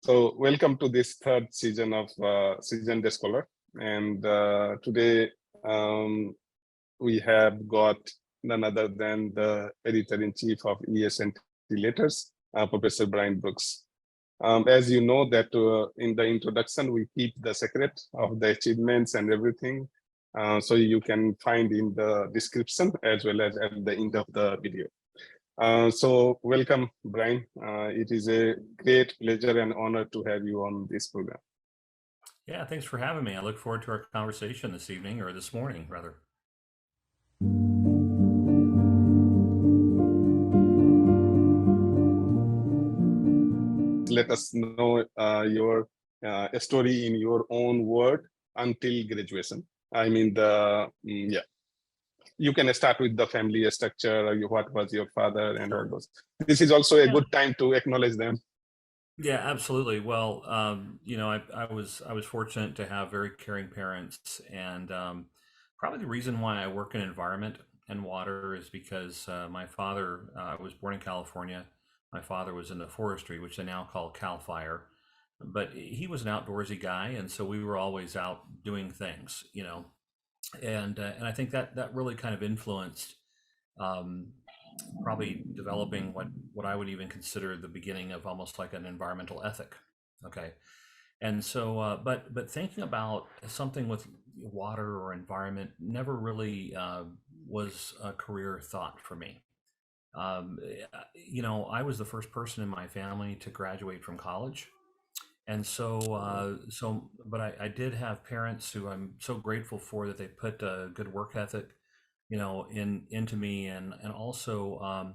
So welcome to this third season of Season Day Scholar. And today we have got none other than the editor-in-chief of ES&T Letters, Professor Bryan Brooks. As you know that in the introduction, we keep the secret of the achievements and everything. So you can find in the description as well as at the end of the video. So welcome, Bryan. It is a great pleasure and honor to have you on this program. Yeah, thanks for having me. I look forward to our conversation this evening, or this morning, rather. Let us know your story in your own word until graduation. I mean, you can start with the family structure, what was your father and all those. This is also a good time to acknowledge them. Yeah, absolutely. Well, I was fortunate to have very caring parents, and probably the reason why I work in environment and water is because my father was born in California. My father was in the forestry, which they now call Cal Fire, but he was an outdoorsy guy, and so we were always out doing things, and I think that really kind of influenced probably developing what I would even consider the beginning of almost like an environmental ethic. Okay. And so, but thinking about something with water or environment never really was a career thought for me. I was the first person in my family to graduate from college. And but I did have parents who I'm so grateful for, that they put a good work ethic, into me, and also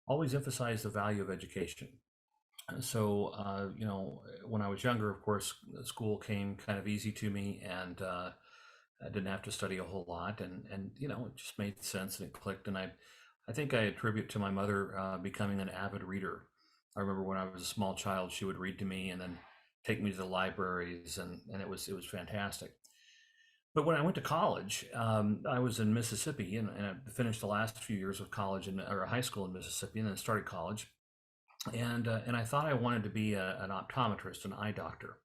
always emphasize the value of education. So, when I was younger, of course, school came kind of easy to me, and I didn't have to study a whole lot, and it just made sense and it clicked. And I think I attribute to my mother becoming an avid reader. I remember when I was a small child, she would read to me and then take me to the libraries, and it was fantastic. But when I went to college, I was in Mississippi, and I finished the last few years of college or high school in Mississippi, and then started college. And I thought I wanted to be an optometrist, an eye doctor,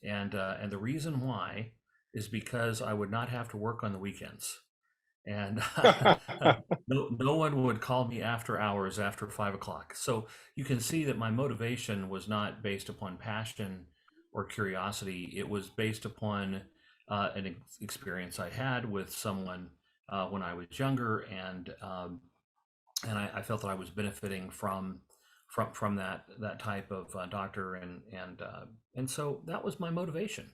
and the reason why is because I would not have to work on the weekends, and no one would call me after hours after 5 o'clock. So you can see that my motivation was not based upon passion or curiosity. It was based upon an experience I had with someone when I was younger, and I felt that I was benefiting from that type of doctor, and so that was my motivation.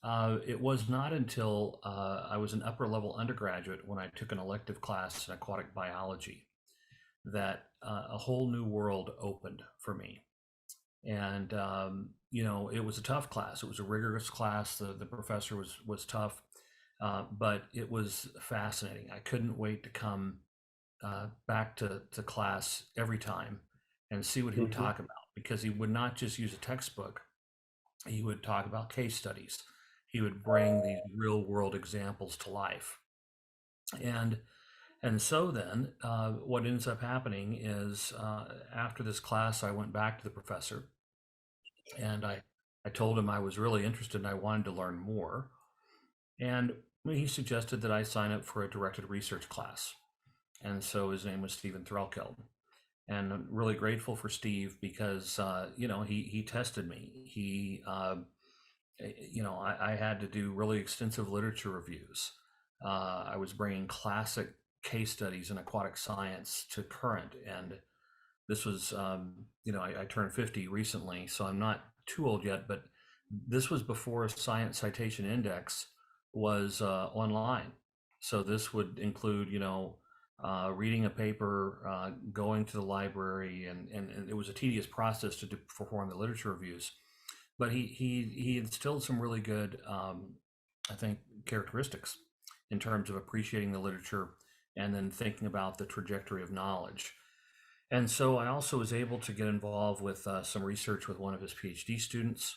It was not until I was an upper level undergraduate, when I took an elective class in aquatic biology, that a whole new world opened for me. And it was a tough class. It was a rigorous class. The professor was tough, but it was fascinating. I couldn't wait to come back to class every time and see what he would talk about, because he would not just use a textbook. He would talk about case studies. He would bring these real world examples to life. And so then what ends up happening is, after this class, I went back to the professor, and I told him I was really interested and I wanted to learn more. And he suggested that I sign up for a directed research class. And so his name was Stephen Threlkeld. And I'm really grateful for Steve, because he tested me. I had to do really extensive literature reviews. I was bringing classic case studies in aquatic science to current, and this was I turned 50 recently, so I'm not too old yet, but this was before a Science Citation Index was online. So this would include reading a paper, going to the library, and it was a tedious process to perform the literature reviews. But he instilled some really good, I think, characteristics in terms of appreciating the literature and then thinking about the trajectory of knowledge. And so I also was able to get involved with some research with one of his PhD students,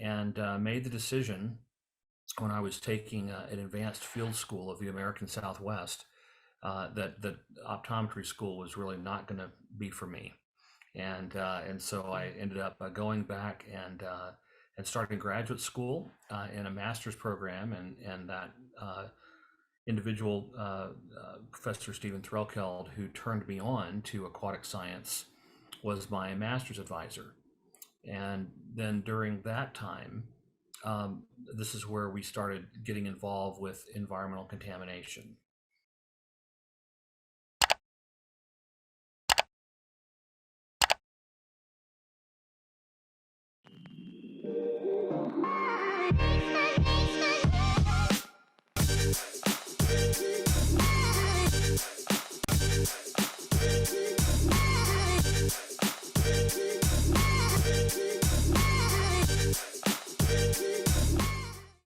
and made the decision, when I was taking an advanced field school of the American Southwest, that optometry school was really not going to be for me. And so I ended up going back and starting graduate school in a master's program, and that individual, Professor Stephen Threlkeld, who turned me on to aquatic science, was my master's advisor. And then during that time, this is where we started getting involved with environmental contamination.